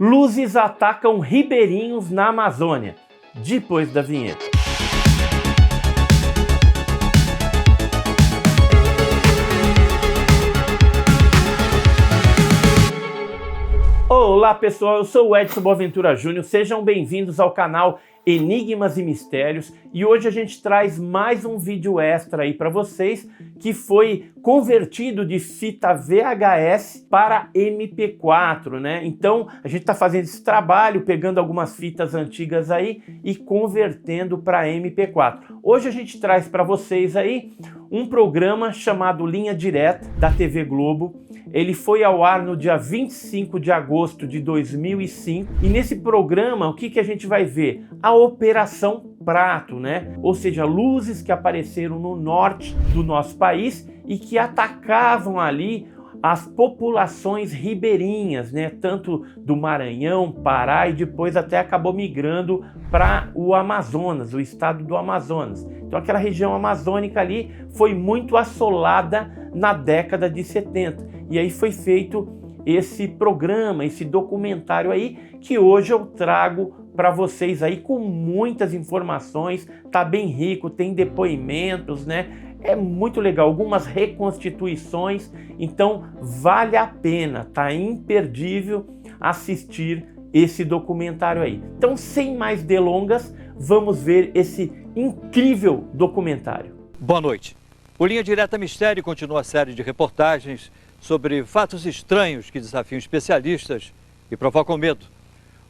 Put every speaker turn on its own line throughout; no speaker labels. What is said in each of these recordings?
Luzes atacam ribeirinhos na Amazônia, depois da vinheta. Olá pessoal, eu sou o Edson Boaventura Júnior, sejam bem-vindos ao canal Enigmas e Mistérios e hoje a gente traz mais um vídeo extra aí para vocês que foi convertido de fita VHS para MP4, né? Então a gente está fazendo esse trabalho, pegando algumas fitas antigas aí e convertendo para MP4. Hoje a gente traz para vocês aí um programa chamado Linha Direta da TV Globo. Ele foi ao ar no dia 25 de agosto de 2005 e nesse programa o que a gente vai ver? A Operação Prato, né? Ou seja, luzes que apareceram no norte do nosso país e que atacavam ali as populações ribeirinhas, né? Tanto do Maranhão, Pará e depois até acabou migrando para o Amazonas, o estado do Amazonas. Então aquela região amazônica ali foi muito assolada na década de 70. E aí foi feito esse programa, esse documentário aí, que hoje eu trago para vocês aí com muitas informações, tá bem rico, tem depoimentos, né? É muito legal, algumas reconstituições, então vale a pena, tá imperdível assistir esse documentário aí. Então, sem mais delongas, vamos ver esse incrível documentário.
Boa noite. O Linha Direta Mistério continua a série de reportagens sobre fatos estranhos que desafiam especialistas e provocam medo.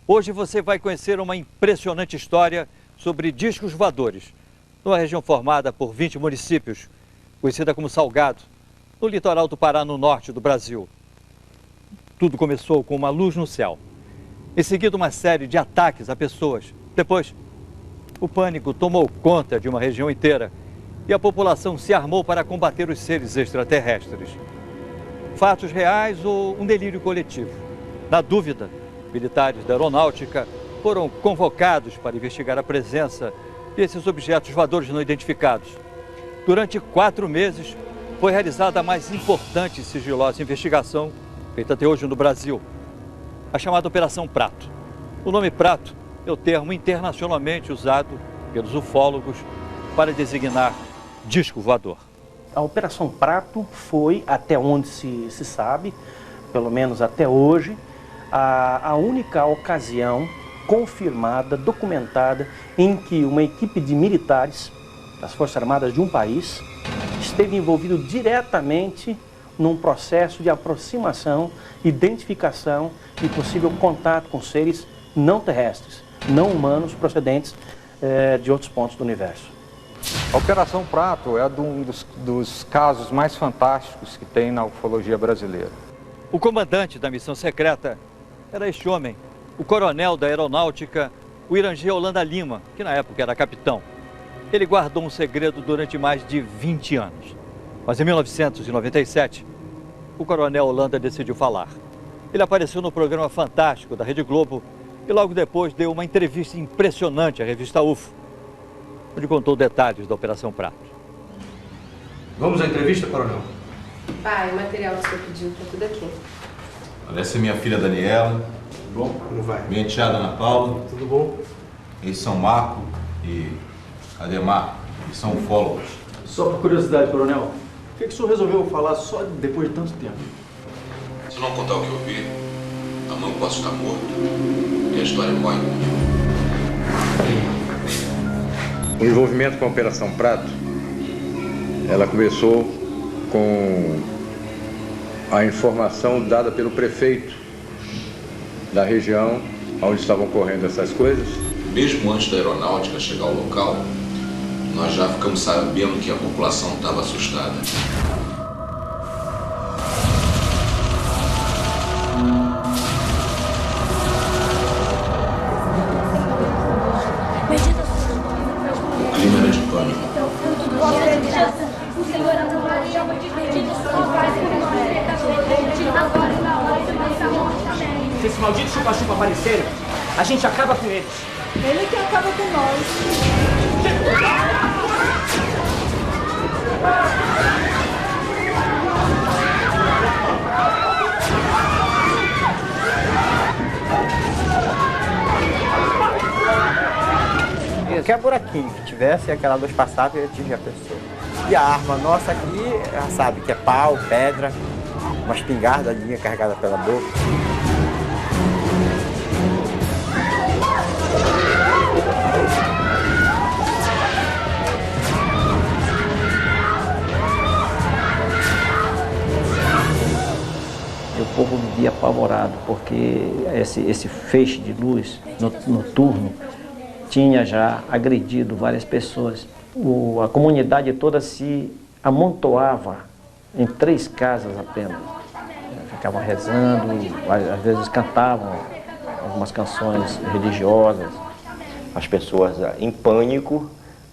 Hoje você vai conhecer uma impressionante história sobre discos voadores, numa região formada por 20 municípios, conhecida como Salgado, no litoral do Pará, no norte do Brasil. Tudo começou com uma luz no céu. Em seguida, uma série de ataques a pessoas. Depois, o pânico tomou conta de uma região inteira e a população se armou para combater os seres extraterrestres. Fatos reais ou um delírio coletivo? Na dúvida, militares da aeronáutica foram convocados para investigar a presença desses objetos voadores não identificados. Durante 4 meses, foi realizada a mais importante e sigilosa investigação feita até hoje no Brasil, a chamada Operação Prato. O nome Prato é o termo internacionalmente usado pelos ufólogos para designar disco voador.
A Operação Prato foi, até onde se sabe, pelo menos até hoje, a única ocasião confirmada, documentada, em que uma equipe de militares das Forças Armadas de um país esteve envolvido diretamente num processo de aproximação, identificação e possível contato com seres não terrestres, não humanos, procedentes de outros pontos do universo.
A Operação Prato é um dos casos mais fantásticos que tem na ufologia brasileira.
O comandante da missão secreta era este homem, o coronel da aeronáutica, o Irangê Holanda Lima, que na época era capitão. Ele guardou um segredo durante mais de 20 anos. Mas em 1997, o coronel Holanda decidiu falar. Ele apareceu no programa Fantástico da Rede Globo e logo depois deu uma entrevista impressionante à revista UFO, onde contou detalhes da Operação Prato.
Vamos à entrevista, coronel?
Pai, o material que o senhor pediu está tudo aqui.
Essa é minha filha Daniela.
Tudo bom? Como vai?
Minha enteada Ana Paula.
Tudo bom?
Eles são Marco e Ademar, que são ufólogos.
Só por curiosidade, coronel, por que o senhor resolveu falar só depois de tanto tempo?
Se não contar o que eu vi, amanhã eu posso estar morto e a história morre comigo.
O envolvimento com a Operação Prato, ela começou com a informação dada pelo prefeito da região onde estavam ocorrendo essas coisas.
Mesmo antes da aeronáutica chegar ao local, nós já ficamos sabendo que a população estava assustada. O clima era de pânico.
Se esses malditos chupa-chupa aparecerem, a gente acaba com eles.
Ele que acaba com nós.
qualquer buraquinho que tivesse, aquela luz passava e atingia a pessoa. E a arma nossa aqui, já sabe que é pau, pedra, uma espingarda carregada pela boca.
O povo vivia apavorado, porque esse feixe de luz noturno tinha já agredido várias pessoas. A comunidade toda se amontoava em 3 casas apenas. Ficavam rezando, às vezes cantavam algumas canções religiosas.
As pessoas em pânico,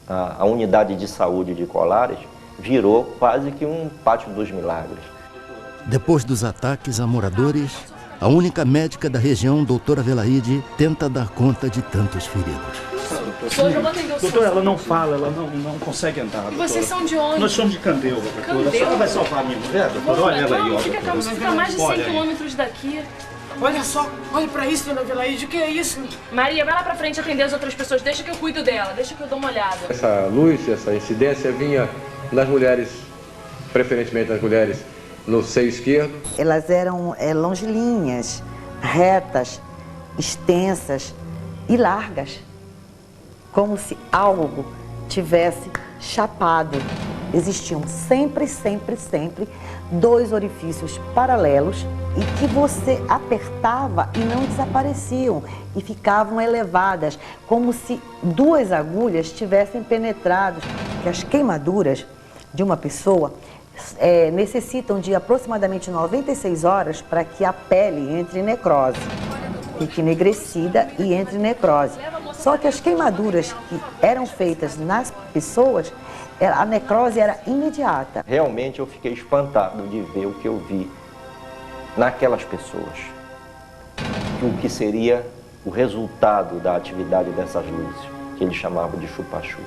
a unidade de saúde de Colares virou quase que um pátio dos milagres.
Depois dos ataques a moradores, a única médica da região, doutora Velaide, tenta dar conta de tantos feridos.
Doutora, ela não fala, ela não consegue andar. Doutora.
E vocês são de onde?
Nós somos de Candeuva, doutora. A senhora vai salvar a minha mulher, doutora? Olha ela aí, ó.
Fica a mais de 100 quilômetros daqui.
Olha só, olha pra isso, dona Velaide, o que é isso?
Maria, vai lá pra frente atender as outras pessoas, deixa que eu cuido dela, deixa que eu dou uma olhada.
Essa luz, essa incidência vinha nas mulheres, preferentemente nas mulheres, no seio esquerdo.
Elas eram longilíneas, retas, extensas e largas, como se algo tivesse chapado. Existiam sempre 2 orifícios paralelos e que você apertava e não desapareciam e ficavam elevadas, como se 2 agulhas tivessem penetrado. Que as queimaduras de uma pessoa necessitam de aproximadamente 96 horas para que a pele entre em necrose, fique enegrecida e entre em necrose. Só que as queimaduras que eram feitas nas pessoas, a necrose era imediata.
Realmente eu fiquei espantado de ver o que eu vi naquelas pessoas. O que seria o resultado da atividade dessas luzes, que eles chamavam de chupa-chupa.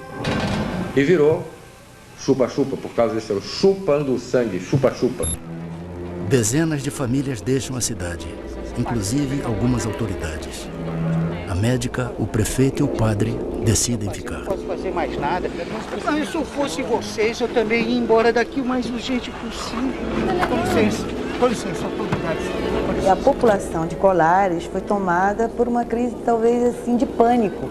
E virou chupa-chupa, por causa desse chupando o sangue, chupa-chupa.
Dezenas de famílias deixam a cidade, inclusive algumas autoridades. A médica, o prefeito e o padre decidem ficar.
Não posso fazer mais nada. Mas se eu fosse vocês, eu também ia embora daqui o mais urgente possível. Com licença, autoridades.
E a população de Colares foi tomada por uma crise talvez assim de pânico.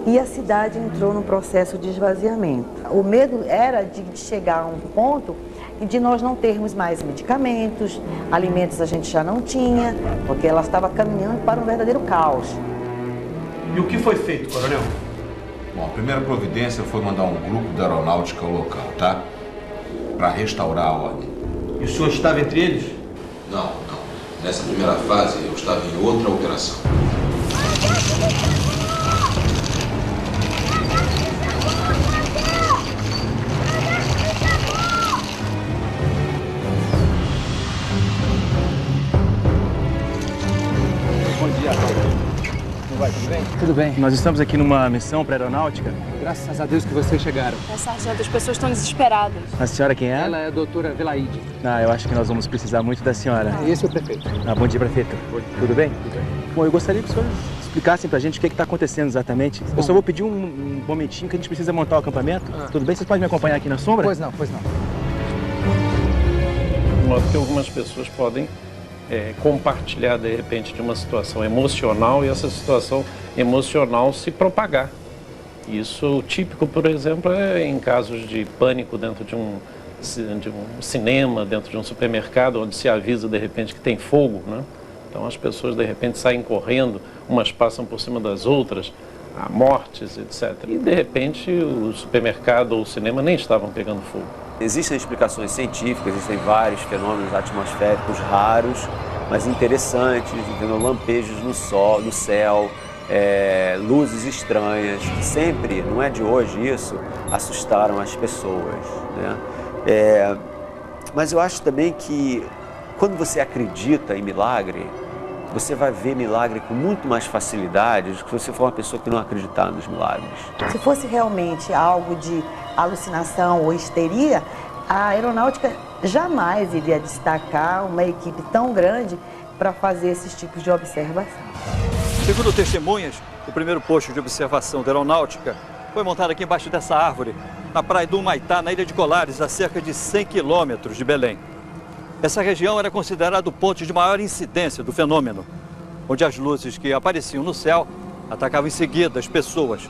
E a cidade entrou num processo de esvaziamento. O medo era de chegar a um ponto de nós não termos mais medicamentos, alimentos a gente já não tinha, porque ela estava caminhando para um verdadeiro caos.
E o que foi feito, coronel?
Bom, a primeira providência foi mandar um grupo da aeronáutica ao local, tá? Para restaurar a ordem.
E o senhor estava entre eles?
Não. Nessa primeira fase eu estava em outra operação.
Bom dia. Como vai? Tudo bem?
Tudo bem. Nós estamos aqui numa missão para aeronáutica.
Graças a Deus que vocês chegaram.
Sargento, as pessoas estão desesperadas.
A senhora quem é?
Ela é a doutora Velaide.
Eu acho que nós vamos precisar muito da senhora.
Esse é o prefeito.
Bom dia, prefeito. Tudo bem? Tudo bem. Bom, eu gostaria que o senhor explicassem pra gente o que está acontecendo exatamente. Eu só vou pedir um momentinho que a gente precisa montar o acampamento. Tudo bem? Vocês podem me acompanhar aqui na sombra?
Pois não.
De modo que algumas pessoas podem compartilhar, de repente, de uma situação emocional e essa situação emocional se propagar. Isso típico, por exemplo, é em casos de pânico dentro de um cinema, dentro de um supermercado, onde se avisa, de repente, que tem fogo, né? Então as pessoas, de repente, saem correndo, umas passam por cima das outras, há mortes, etc. E, de repente, o supermercado ou o cinema nem estavam pegando fogo.
Existem explicações científicas, existem vários fenômenos atmosféricos raros, mas interessantes, entendeu? Lampejos no céu, luzes estranhas, que sempre, não é de hoje isso, assustaram as pessoas, né? Mas eu acho também que quando você acredita em milagre, você vai ver milagre com muito mais facilidade do que se você for uma pessoa que não acreditar nos milagres.
Se fosse realmente algo de alucinação ou histeria, a aeronáutica jamais iria destacar uma equipe tão grande para fazer esses tipos de observação.
Segundo testemunhas, o primeiro posto de observação da aeronáutica foi montada aqui embaixo dessa árvore, na praia do Humaitá, na ilha de Colares, a cerca de 100 quilômetros de Belém. Essa região era considerada o ponto de maior incidência do fenômeno, onde as luzes que apareciam no céu atacavam em seguida as pessoas.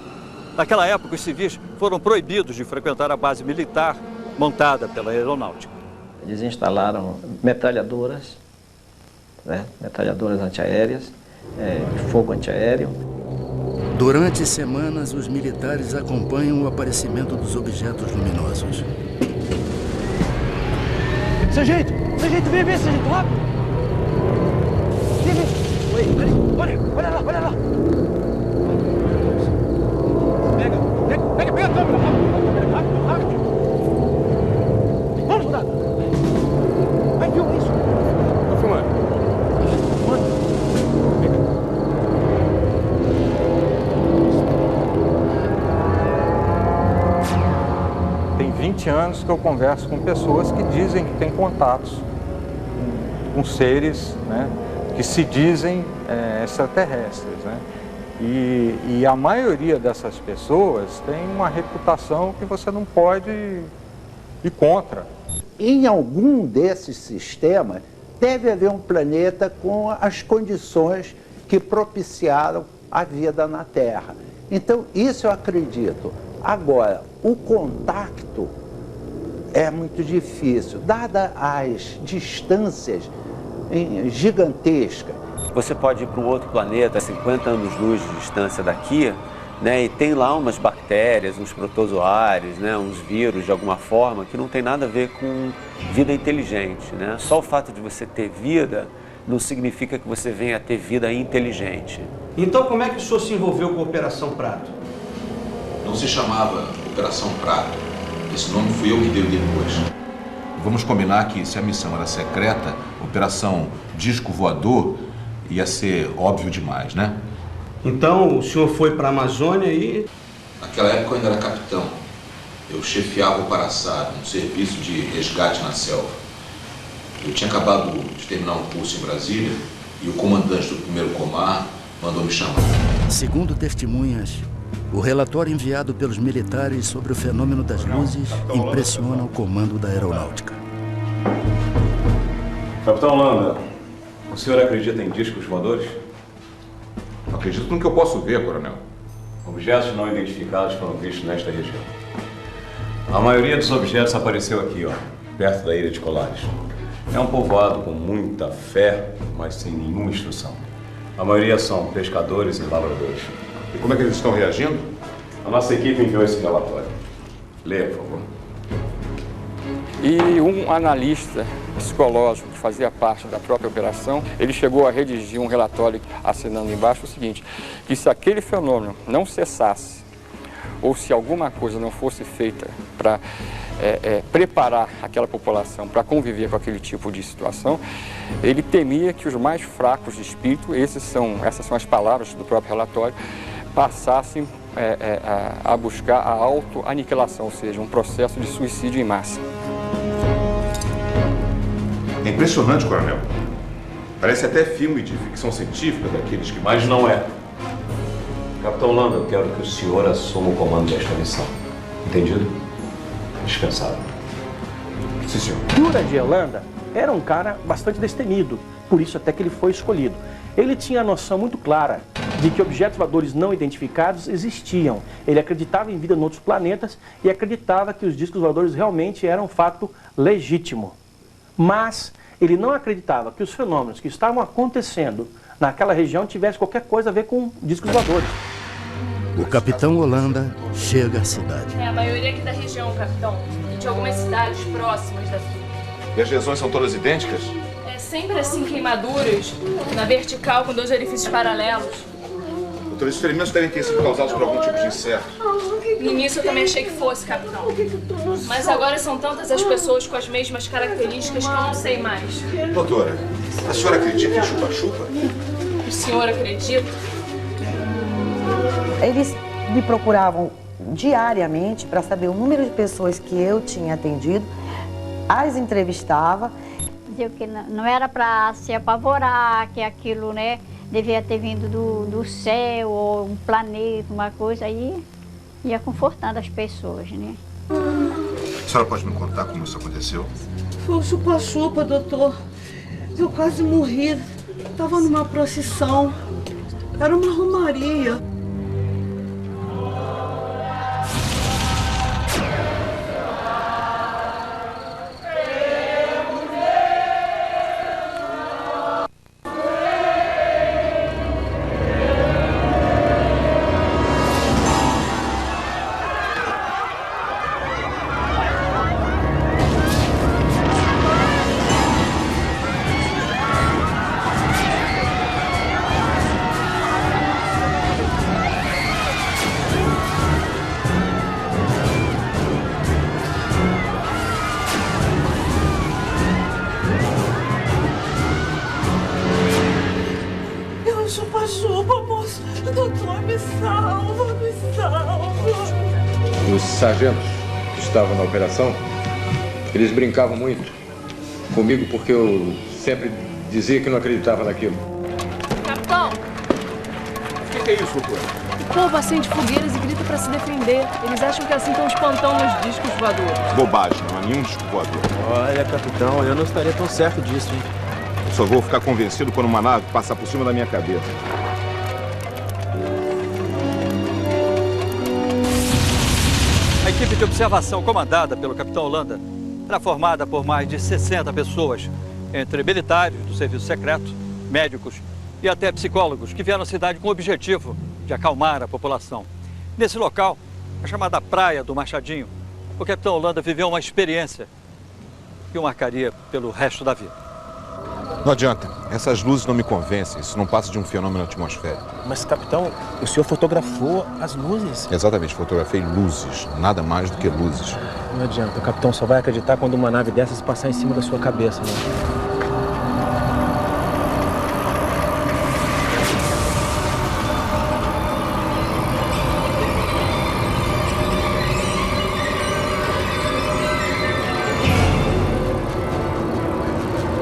Naquela época, os civis foram proibidos de frequentar a base militar montada pela aeronáutica.
Eles instalaram metralhadoras, metralhadoras antiaéreas, de fogo antiaéreo.
Durante semanas, os militares acompanham o aparecimento dos objetos luminosos.
Sargento, vem, sargento, rápido! Vem. Olha lá! Pega a câmera, rápido! Vamos, soldado! Vai, filma isso!
Tá filmando.
Tem 20 anos que eu converso com pessoas que dizem que têm contatos com seres, né, que se dizem extraterrestres, né? E a maioria dessas pessoas tem uma reputação que você não pode ir contra.
Em algum desses sistemas, deve haver um planeta com as condições que propiciaram a vida na Terra. Então, isso eu acredito. Agora, o contacto é muito difícil, dadas as distâncias gigantescas.
Você pode ir para um outro planeta, 50 anos-luz de distância daqui, né, e tem lá umas bactérias, uns protozoários, né, uns vírus de alguma forma que não tem nada a ver com vida inteligente, né? Só o fato de você ter vida não significa que você venha a ter vida inteligente.
Então como é que o senhor se envolveu com a Operação Prato?
Não se chamava Operação Prato. Esse nome fui eu que dei depois. Vamos combinar que se a missão era secreta, Operação Disco Voador ia ser óbvio demais, né?
Então o senhor foi para a Amazônia e...
Naquela época eu ainda era capitão. Eu chefiava o Paraçá, um serviço de resgate na selva. Eu tinha acabado de terminar um curso em Brasília e o comandante do primeiro Comar mandou me chamar.
Segundo testemunhas, o relatório enviado pelos militares sobre o fenômeno das luzes impressiona o comando da aeronáutica.
Capitão Landa, o senhor acredita em discos voadores?
Acredito no que eu posso ver, coronel.
Objetos não identificados foram vistos nesta região. A maioria dos objetos apareceu aqui, perto da ilha de Colares. É um povoado com muita fé, mas sem nenhuma instrução. A maioria são pescadores e lavradores.
E como é que eles estão reagindo?
A nossa equipe enviou esse relatório. Leia, por favor.
E um analista psicológico que fazia parte da própria operação, ele chegou a redigir um relatório assinando embaixo o seguinte, que se aquele fenômeno não cessasse, ou se alguma coisa não fosse feita para preparar aquela população para conviver com aquele tipo de situação, ele temia que os mais fracos de espírito, essas são as palavras do próprio relatório, passassem a buscar a autoaniquilação, ou seja, um processo de suicídio em massa.
É impressionante, coronel. Parece até filme de ficção científica daqueles que...
Mas não é. Capitão Landa, eu quero que o senhor assuma o comando desta missão. Entendido? Dispensável.
Sim, senhor.
Jura de Holanda era um cara bastante destemido, por isso até que ele foi escolhido. Ele tinha a noção muito clara de que objetos voadores não identificados existiam. Ele acreditava em vida em outros planetas e acreditava que os discos voadores realmente eram um fato legítimo. Mas ele não acreditava que os fenômenos que estavam acontecendo naquela região tivessem qualquer coisa a ver com discos voadores.
O capitão Holanda chega à cidade.
É a maioria aqui da região, capitão, e de algumas cidades próximas da sua.
E as lesões são todas idênticas?
É sempre assim, queimaduras, na vertical, com 2 orifícios paralelos.
Doutor, esses ferimentos devem ter sido causados por algum tipo de inseto.
No início eu também achei que fosse, capitão. Mas agora são tantas as pessoas com as mesmas características que eu não sei mais.
Doutora, a senhora acredita em chupa-chupa?
O senhor acredita?
Eles me procuravam diariamente para saber o número de pessoas que eu tinha atendido, as entrevistava.
Dizer que não era para se apavorar, que aquilo, né, devia ter vindo do céu ou um planeta, uma coisa aí. ia confortando as pessoas, né?
A senhora pode me contar como isso aconteceu?
Foi um chupa-chupa, doutor. Eu quase morri. Estava numa procissão. Era uma romaria. Chupa-chupa, moço. Doutor, me salva, me salva.
Os sargentos que estavam na operação, eles brincavam muito comigo porque eu sempre dizia que não acreditava naquilo.
Capitão!
O que é isso, doutor?
O povo acende fogueiras e grita pra se defender. Eles acham que assim estão espantando os discos voadores.
Bobagem, não há nenhum disco voador.
Olha, capitão, eu não estaria tão certo disso, hein?
Eu só vou ficar convencido quando uma nave passar por cima da minha cabeça.
A equipe de observação comandada pelo capitão Holanda era formada por mais de 60 pessoas, entre militares do serviço secreto, médicos e até psicólogos que vieram à cidade com o objetivo de acalmar a população. Nesse local, a chamada Praia do Machadinho, o capitão Holanda viveu uma experiência que o marcaria pelo resto da vida.
Não adianta, essas luzes não me convencem, isso não passa de um fenômeno atmosférico.
Mas, capitão, o senhor fotografou as luzes?
Exatamente, fotografei luzes, nada mais do que luzes.
Não adianta, o capitão só vai acreditar quando uma nave dessas passar em cima da sua cabeça, né?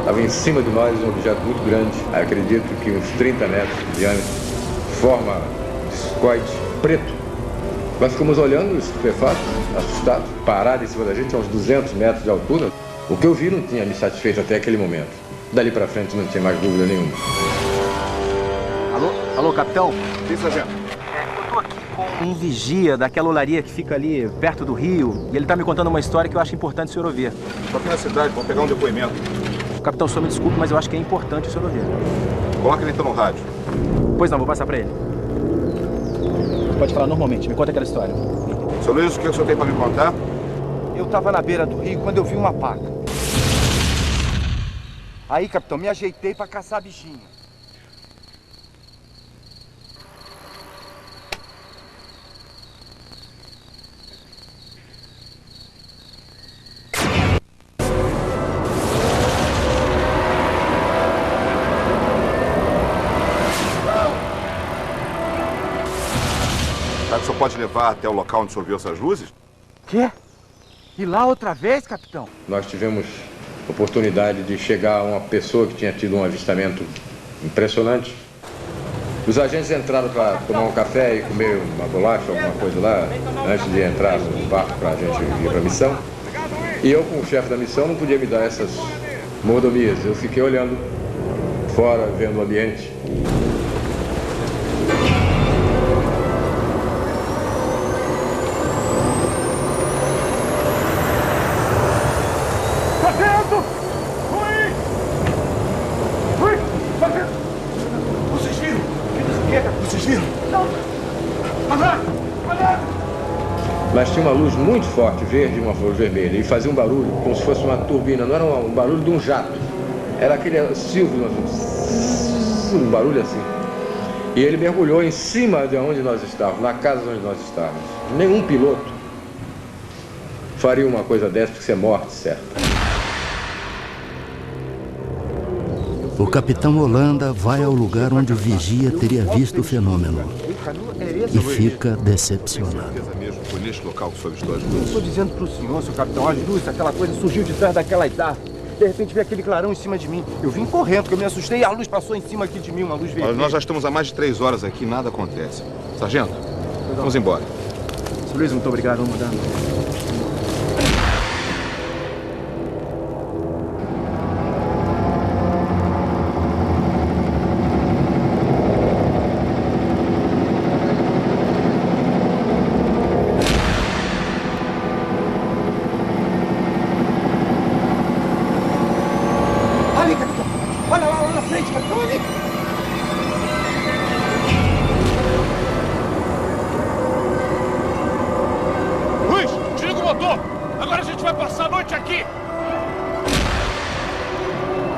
Estava em cima de nós um objeto muito grande, acredito que uns 30 metros de diâmetro, forma discoide, preto. Nós ficamos olhando, estupefatos, assustados, parado em cima da gente, a uns 200 metros de altura. O que eu vi não tinha me satisfeito até aquele momento. Dali para frente não tinha mais dúvida nenhuma.
Alô, capitão?
Sim, sargento.
Eu tô aqui com um vigia daquela olaria que fica ali perto do rio, e ele tá me contando uma história que eu acho importante o senhor ouvir.
Tô aqui na cidade, vamos pegar um depoimento.
Capitão, o senhor me desculpe, mas eu acho que é importante o senhor ouvir.
Coloca ele então no rádio.
Pois não, vou passar pra ele. Pode falar normalmente, me conta aquela história.
Seu Luiz, o que o senhor tem para me contar?
Eu estava na beira do rio quando eu vi uma paca. Aí, capitão, me ajeitei para caçar a bichinha.
Será que o senhor pode levar até o local onde o senhor viu essas luzes?
Quê? E lá outra vez, capitão?
Nós tivemos oportunidade de chegar a uma pessoa que tinha tido um avistamento impressionante. Os agentes entraram para tomar um café e comer uma bolacha, alguma coisa lá, antes de entrar no barco para a gente ir para a missão. E eu, como chefe da missão, não podia me dar essas mordomias. Eu fiquei olhando fora, vendo o ambiente. Mas tinha uma luz muito forte, verde e uma luz vermelha, e fazia um barulho como se fosse uma turbina, não era um barulho de um jato, era aquele silvo, um barulho assim. E ele mergulhou em cima de onde nós estávamos, na casa onde nós estávamos. Nenhum piloto faria uma coisa dessa, porque isso é morte certa.
O capitão Holanda vai ao lugar onde o vigia teria visto o fenômeno e fica decepcionado.
Foi neste local que o senhor avistou as
Eu
luzes?
estou dizendo para o senhor, seu capitão, as luzes, aquela coisa surgiu de trás daquela árvore. De repente veio aquele clarão em cima de mim. Eu vim correndo, porque eu me assustei e a luz passou em cima aqui de mim, uma luz vermelha.
Olha, nós já estamos há mais de 3 horas aqui, nada acontece. Sargento, vamos embora.
Luiz, muito obrigado, vamos mudar.
Ali, capitão! Olha lá na frente, capitão, ali!
Luiz, desliga o motor! Agora a gente vai passar a noite aqui!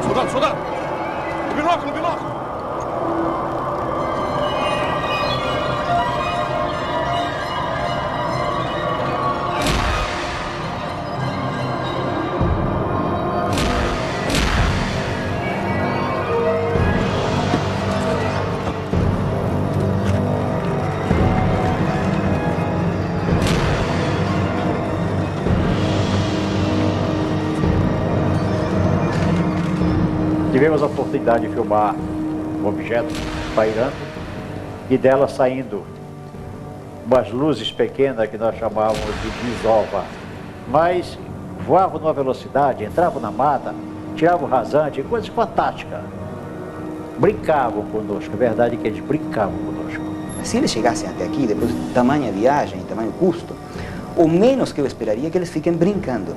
Soldado, soldado! No binóculo, no binóculo!
Tivemos a oportunidade de filmar um objeto pairando e dela saindo umas luzes pequenas que nós chamávamos de desova. Mas voavam numa velocidade, entravam na mata, tiravam o rasante, coisas fantásticas. Brincavam conosco, a verdade é que eles brincavam conosco.
Se eles chegassem até aqui, depois de tamanha viagem, tamanho custo, o menos que eu esperaria é que eles fiquem brincando.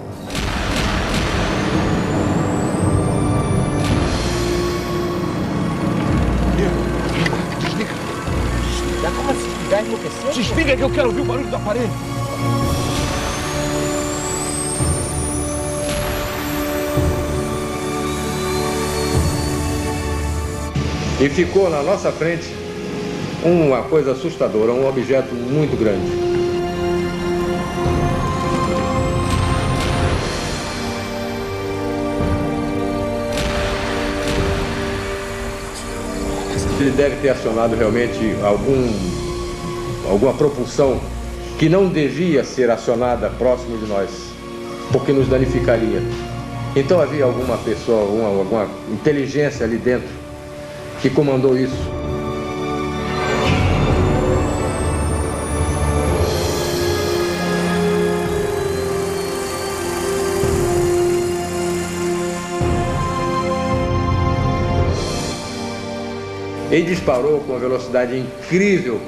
Como assim? Desligar e enlouquecer?
Desliga que eu quero ouvir o barulho do aparelho!
E ficou na nossa frente uma coisa assustadora, um objeto muito grande. Ele deve ter acionado realmente alguma propulsão que não devia ser acionada próximo de nós, porque nos danificaria. Então havia alguma pessoa, alguma inteligência ali dentro que comandou isso. Ele disparou com uma velocidade incrível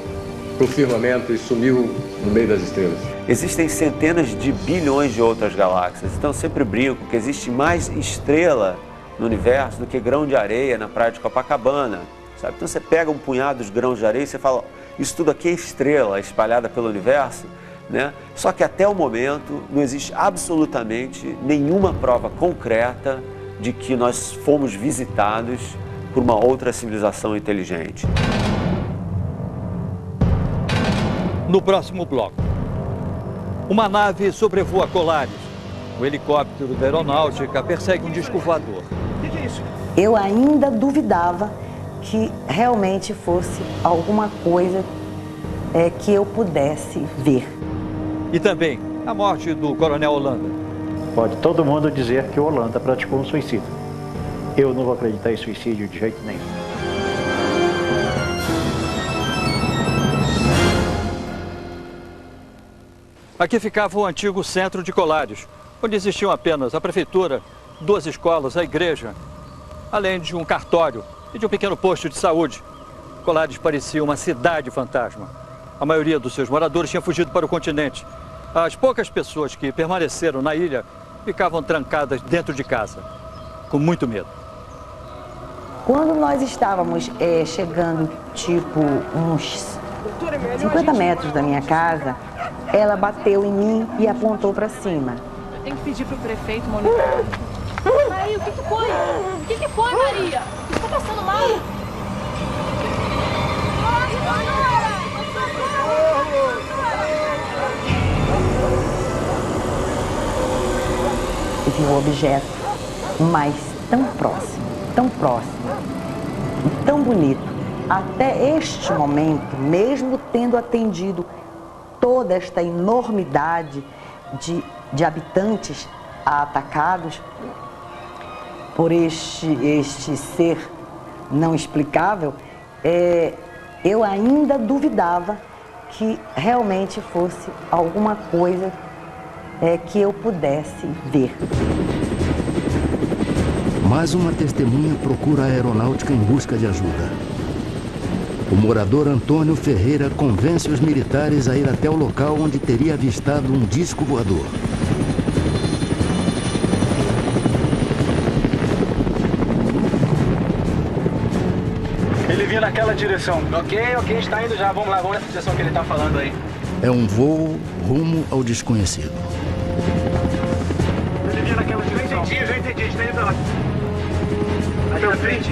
para o firmamento e sumiu no meio das estrelas.
Existem centenas de bilhões de outras galáxias, então eu sempre brinco que existe mais estrela no universo do que grão de areia na praia de Copacabana, sabe? Então você pega um punhado de grãos de areia e você fala, isso tudo aqui é estrela espalhada pelo universo, né? Só que até o momento não existe absolutamente nenhuma prova concreta de que nós fomos visitados por uma outra civilização inteligente.
No próximo bloco, uma nave sobrevoa Colares. O helicóptero da aeronáutica persegue um disco voador.
O que é isso?
Eu ainda duvidava que realmente fosse alguma coisa que eu pudesse ver.
E também a morte do Coronel Holanda.
Pode todo mundo dizer que o Holanda praticou um suicídio. Eu não vou acreditar em suicídio de jeito nenhum.
Aqui ficava o antigo centro de Colares, onde existiam apenas a prefeitura, 2 escolas, a igreja, além de um cartório e de um pequeno posto de saúde. Colares parecia uma cidade fantasma. A maioria dos seus moradores tinha fugido para o continente. As poucas pessoas que permaneceram na ilha ficavam trancadas dentro de casa, com muito medo.
Quando nós estávamos chegando, tipo, uns 50 metros da minha casa, ela bateu em mim e apontou para cima.
Eu tenho que pedir pro prefeito monitorar. Maria, o que foi? O que foi, Maria? O que está passando mal?
Eu vi um objeto, mas tão próximo, e tão bonito. Até este momento, mesmo tendo atendido toda esta enormidade de habitantes atacados por este ser não explicável, eu ainda duvidava que realmente fosse alguma coisa que eu pudesse ver.
Mais uma testemunha procura a aeronáutica em busca de ajuda. O morador Antônio Ferreira convence os militares a ir até o local onde teria avistado um disco voador.
Ele vinha naquela direção. Ok, está indo já. Vamos lá, vamos nessa direção que ele está falando aí.
É um voo rumo ao desconhecido.
Ele vinha naquela direção. Já entendi, está indo pra lá. Aí na frente.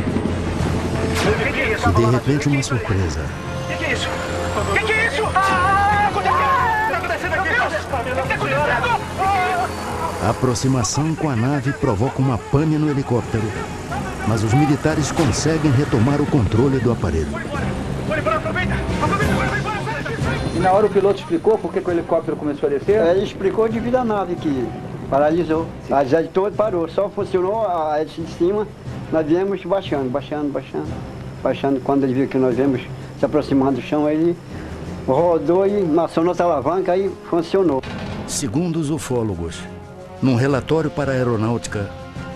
O que é isso?
De repente, uma surpresa.
O que é isso? O que é isso? O que está acontecendo aqui? O que está acontecendo?
A aproximação com a nave provoca uma pane no helicóptero, mas os militares conseguem retomar o controle do aparelho.
E na hora o piloto explicou por que o helicóptero começou a descer?
Ele explicou devido à nave que paralisou. A hélice toda parou, só funcionou a hélice de cima. Nós viemos baixando. Quando ele viu que nós viemos se aproximando do chão, ele rodou e acionou outra alavanca e funcionou.
Segundo os ufólogos, num relatório para a aeronáutica,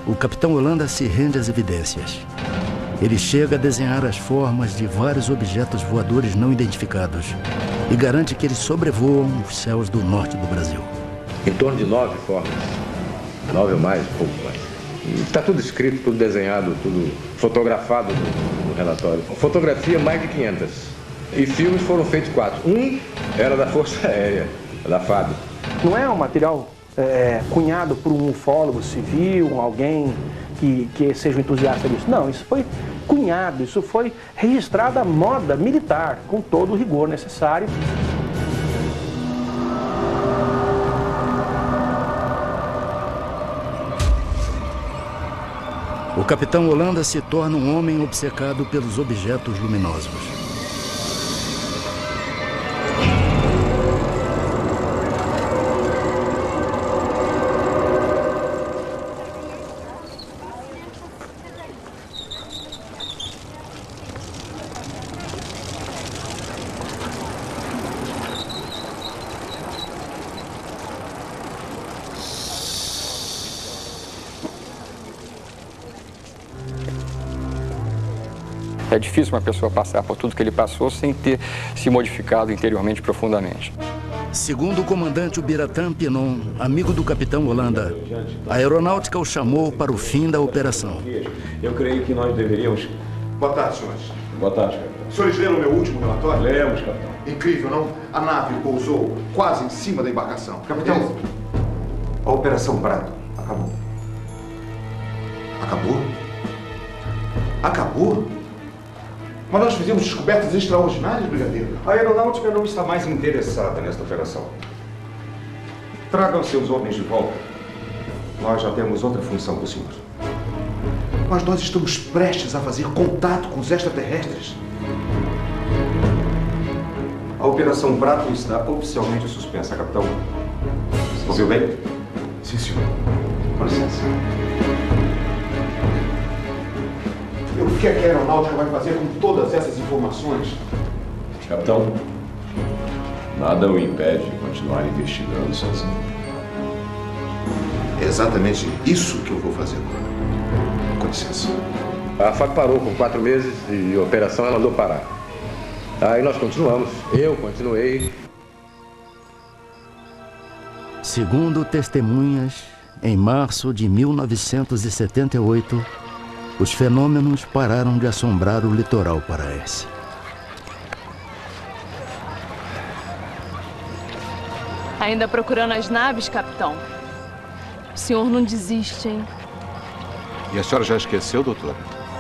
o capitão Holanda se rende às evidências. Ele chega a desenhar as formas de vários objetos voadores não identificados e garante que eles sobrevoam os céus do norte do Brasil.
Em torno de 9 formas. 9 ou mais, um pouco mais. Está tudo escrito, tudo desenhado, tudo fotografado no relatório. Fotografia, mais de 500. E filmes foram feitos 4. Um era da Força Aérea, da FAB.
Não é um material cunhado por um ufólogo civil, alguém que seja um entusiasta disso. Não, isso foi cunhado, isso foi registrado à moda militar, com todo o rigor necessário.
O capitão Holanda se torna um homem obcecado pelos objetos luminosos.
É difícil uma pessoa passar por tudo que ele passou sem ter se modificado interiormente profundamente.
Segundo o comandante Ubiratã Pinon, amigo do capitão Holanda, a aeronáutica o chamou para o fim da operação.
Eu creio que nós deveríamos...
Boa tarde, senhores.
Boa tarde, capitão.
Os senhores leram o meu último relatório?
Lemos, capitão.
Incrível, não? A nave pousou quase em cima da embarcação. Capitão, a Operação Prato acabou. Acabou? Acabou? Mas nós fizemos descobertas extraordinárias, brigadeiro.
A aeronáutica não está mais interessada nesta operação. Tragam seus homens de volta. Nós já temos outra função para o senhor.
Mas nós estamos prestes a fazer contato com os extraterrestres.
A Operação Prato está oficialmente suspensa, capitão. Ouviu bem?
Sim, senhor. Com licença. O que é que a aeronáutica vai fazer com todas essas informações?
Capitão, nada o impede de continuar investigando sozinho.
É exatamente isso que eu vou fazer agora. Com licença.
A FAB parou por 4 meses e a operação ela mandou parar. Aí nós continuamos. Eu continuei.
Segundo testemunhas, em março de 1978, os fenômenos pararam de assombrar o litoral paraense.
Ainda procurando as naves, capitão? O senhor não desiste, hein?
E a senhora já esqueceu, doutora?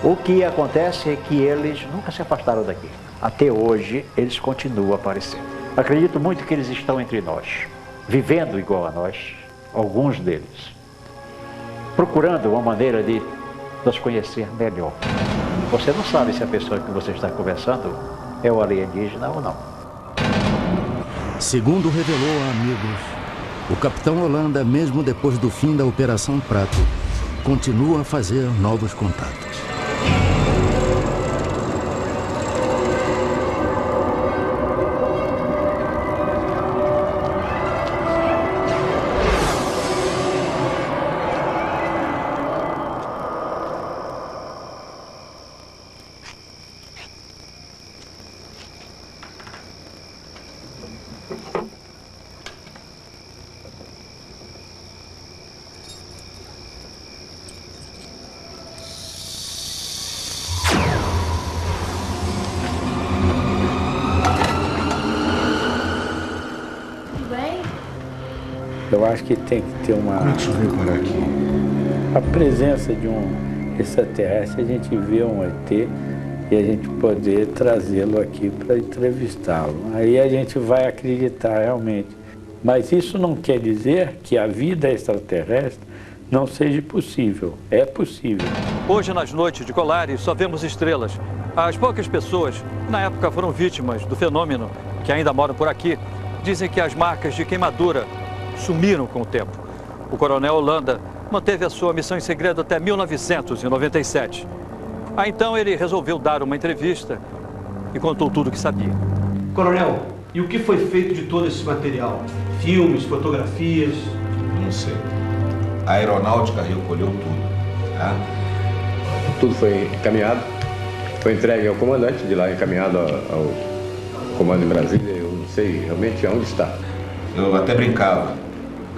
O que acontece é que eles nunca se afastaram daqui. Até hoje, eles continuam a aparecer. Acredito muito que eles estão entre nós, vivendo igual a nós, alguns deles, procurando uma maneira de nos conhecer melhor. Você não sabe se a pessoa que você está conversando é o alienígena ou não.
Segundo revelou a amigos, o capitão Holanda, mesmo depois do fim da Operação Prato, continua a fazer novos contatos.
Eu acho que tem que ter uma...
Como é que isso veio parar aqui?
A presença de um extraterrestre, a gente vê um ET e a gente poder trazê-lo aqui para entrevistá-lo. Aí a gente vai acreditar realmente. Mas isso não quer dizer que a vida extraterrestre não seja possível. É possível.
Hoje, nas noites de Colares, só vemos estrelas. As poucas pessoas que na época foram vítimas do fenômeno, que ainda moram por aqui, dizem que as marcas de queimadura sumiram com o tempo. O coronel Holanda manteve a sua missão em segredo até 1997. Aí então ele resolveu dar uma entrevista e contou tudo o que sabia.
Coronel, e o que foi feito de todo esse material? Filmes, fotografias?
Não sei. A aeronáutica recolheu tudo, tá?
Tudo foi encaminhado, foi entregue ao comandante, de lá encaminhado ao comando em Brasília. Eu não sei realmente aonde está.
Eu até brincava.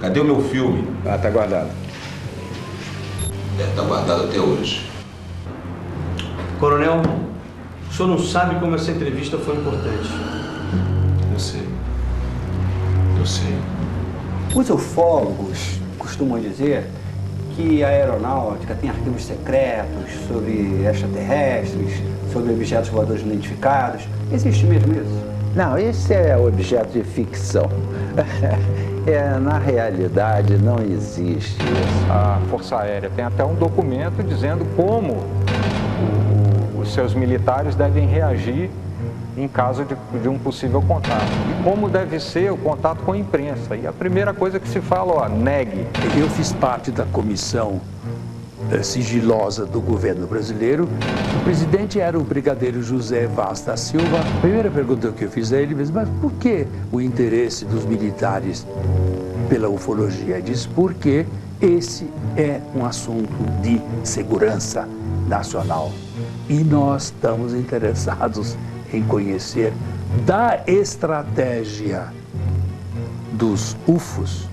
Cadê o meu filme?
Ah, tá guardado.
Deve estar guardado até hoje.
Coronel, o senhor não sabe como essa entrevista foi importante.
Eu sei. Eu sei.
Os ufólogos costumam dizer que a aeronáutica tem arquivos secretos sobre extraterrestres, sobre objetos voadores não identificados. Existe mesmo isso?
Não, esse é objeto de ficção. Na realidade, não existe isso.
A Força Aérea tem até um documento dizendo como os seus militares devem reagir em caso de um possível contato. E como deve ser o contato com a imprensa. E a primeira coisa que se fala, ó, negue.
Eu fiz parte da comissão sigilosa do governo brasileiro. O presidente era o brigadeiro José Vaz da Silva. A primeira pergunta que eu fiz a ele, mas por que o interesse dos militares pela ufologia? Ele disse, porque esse é um assunto de segurança nacional. E nós estamos interessados em conhecer da estratégia dos UFOs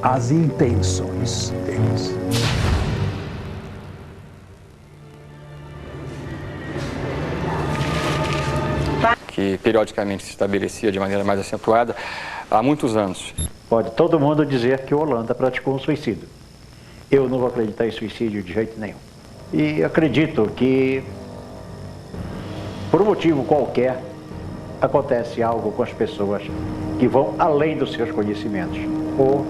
as intenções deles.
Que periodicamente se estabelecia de maneira mais acentuada há muitos anos.
Pode todo mundo dizer que o Holanda praticou um suicídio. Eu não vou acreditar em suicídio de jeito nenhum. E acredito que, por um motivo qualquer, acontece algo com as pessoas que vão além dos seus conhecimentos, ou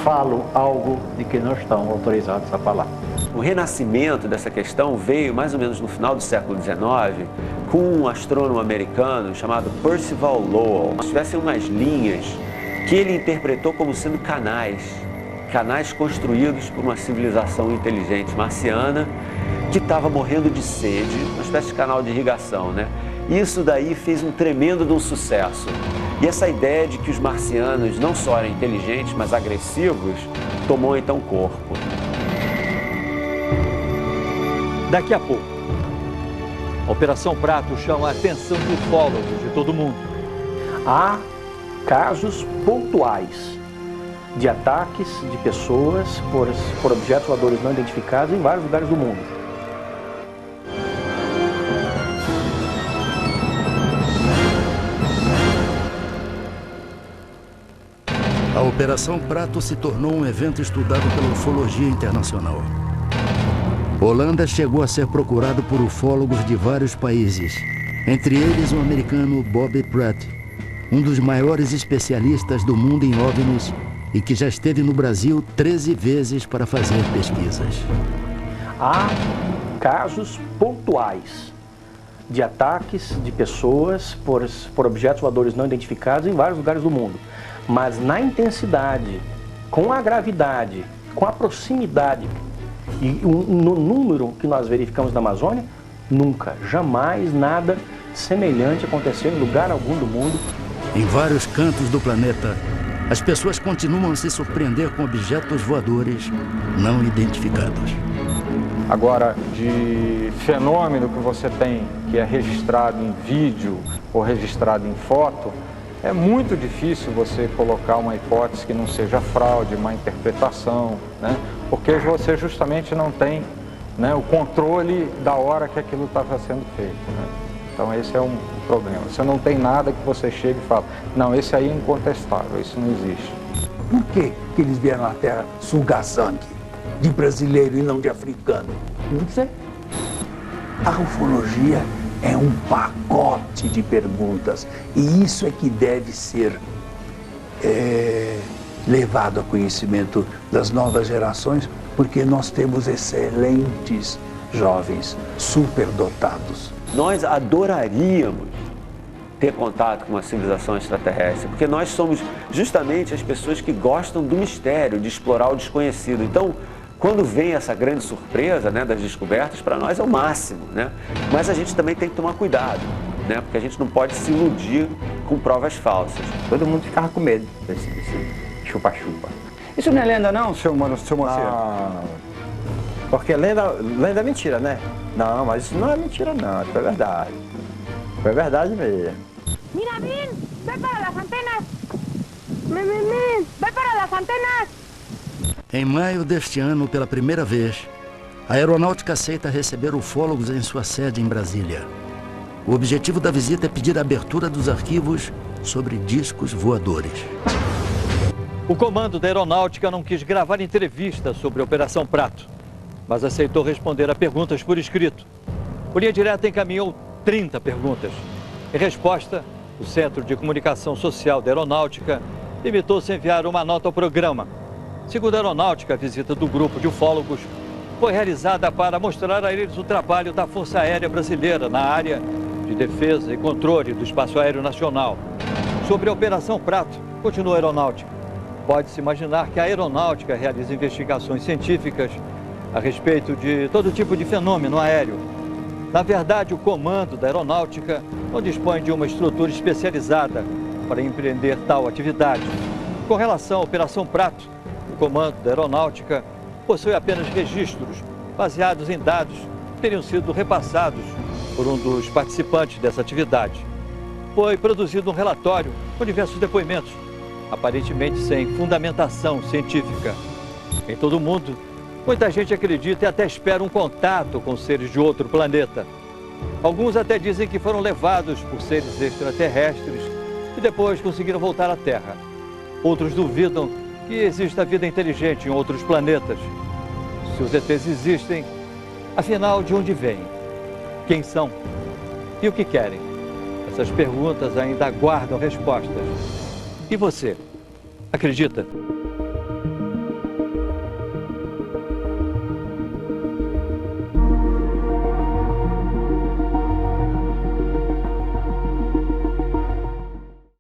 falam algo de que não estão autorizados a falar.
O renascimento dessa questão veio mais ou menos no final do século XIX com um astrônomo americano chamado Percival Lowell. Tivessem umas linhas que ele interpretou como sendo canais construídos por uma civilização inteligente marciana que estava morrendo de sede, uma espécie de canal de irrigação, né? Isso daí fez um tremendo de um sucesso. E essa ideia de que os marcianos não só eram inteligentes, mas agressivos, tomou então corpo.
Daqui a pouco, a Operação Prato chama a atenção de ufólogos de todo mundo.
Há casos pontuais de ataques de pessoas por objetos voadores não identificados em vários lugares do mundo.
A Operação Prato se tornou um evento estudado pela ufologia internacional. Holanda chegou a ser procurado por ufólogos de vários países, entre eles o americano Bob Pratt, um dos maiores especialistas do mundo em OVNIs e que já esteve no Brasil 13 vezes para fazer pesquisas.
Há casos pontuais de ataques de pessoas por objetos voadores não identificados em vários lugares do mundo. Mas na intensidade, com a gravidade, com a proximidade e no número que nós verificamos na Amazônia, nunca, jamais nada semelhante aconteceu em lugar algum do mundo.
Em vários cantos do planeta, as pessoas continuam a se surpreender com objetos voadores não identificados.
Agora, de fenômeno que você tem, que é registrado em vídeo ou registrado em foto, É muito difícil você colocar uma hipótese que não seja fraude, uma interpretação, né? Porque você justamente não tem, né, o controle da hora que aquilo estava sendo feito, né? Então esse é um problema. Você não tem nada que você chegue e fala, não, esse aí é incontestável, isso não existe.
Por que eles vieram à Terra sugar sangue de brasileiro e não de africano? Não sei. A ufologia é um pacote de perguntas e isso é que deve ser levado a conhecimento das novas gerações, porque nós temos excelentes jovens superdotados.
Nós adoraríamos ter contato com uma civilização extraterrestre, porque nós somos justamente as pessoas que gostam do mistério, de explorar o desconhecido. Então, quando vem essa grande surpresa, né, das descobertas, para nós é o máximo, né? Mas a gente também tem que tomar cuidado, né? Porque a gente não pode se iludir com provas falsas.
Todo mundo ficava com medo desse chupa-chupa. Isso não é lenda não, seu Moacir? Ah, porque lenda é mentira, né? Não, mas isso não é mentira não, isso é verdade. Foi verdade mesmo.
Mira, Min, vai para as antenas. Min, vai para as antenas.
Em maio deste ano, pela primeira vez, a aeronáutica aceita receber ufólogos em sua sede em Brasília. O objetivo da visita é pedir a abertura dos arquivos sobre discos voadores.
O comando da aeronáutica não quis gravar entrevista sobre a Operação Prato, mas aceitou responder a perguntas por escrito. O Linha Direta encaminhou 30 perguntas. Em resposta, o Centro de Comunicação Social da Aeronáutica limitou-se a enviar uma nota ao programa. Segundo a Aeronáutica, a visita do grupo de ufólogos foi realizada para mostrar a eles o trabalho da Força Aérea Brasileira na área de defesa e controle do espaço aéreo nacional. Sobre a Operação Prato, continua a Aeronáutica. Pode-se imaginar que a Aeronáutica realiza investigações científicas a respeito de todo tipo de fenômeno aéreo. Na verdade, o comando da Aeronáutica não dispõe de uma estrutura especializada para empreender tal atividade. Com relação à Operação Prato, o comando da Aeronáutica possui apenas registros baseados em dados que teriam sido repassados por um dos participantes dessa atividade. Foi produzido um relatório com diversos depoimentos, aparentemente sem fundamentação científica. Em todo o mundo, muita gente acredita e até espera um contato com seres de outro planeta. Alguns até dizem que foram levados por seres extraterrestres e depois conseguiram voltar à Terra. Outros duvidam que exista vida inteligente em outros planetas. Se os ETs existem, afinal, de onde vêm? Quem são? E o que querem? Essas perguntas ainda aguardam respostas. E você? Acredita?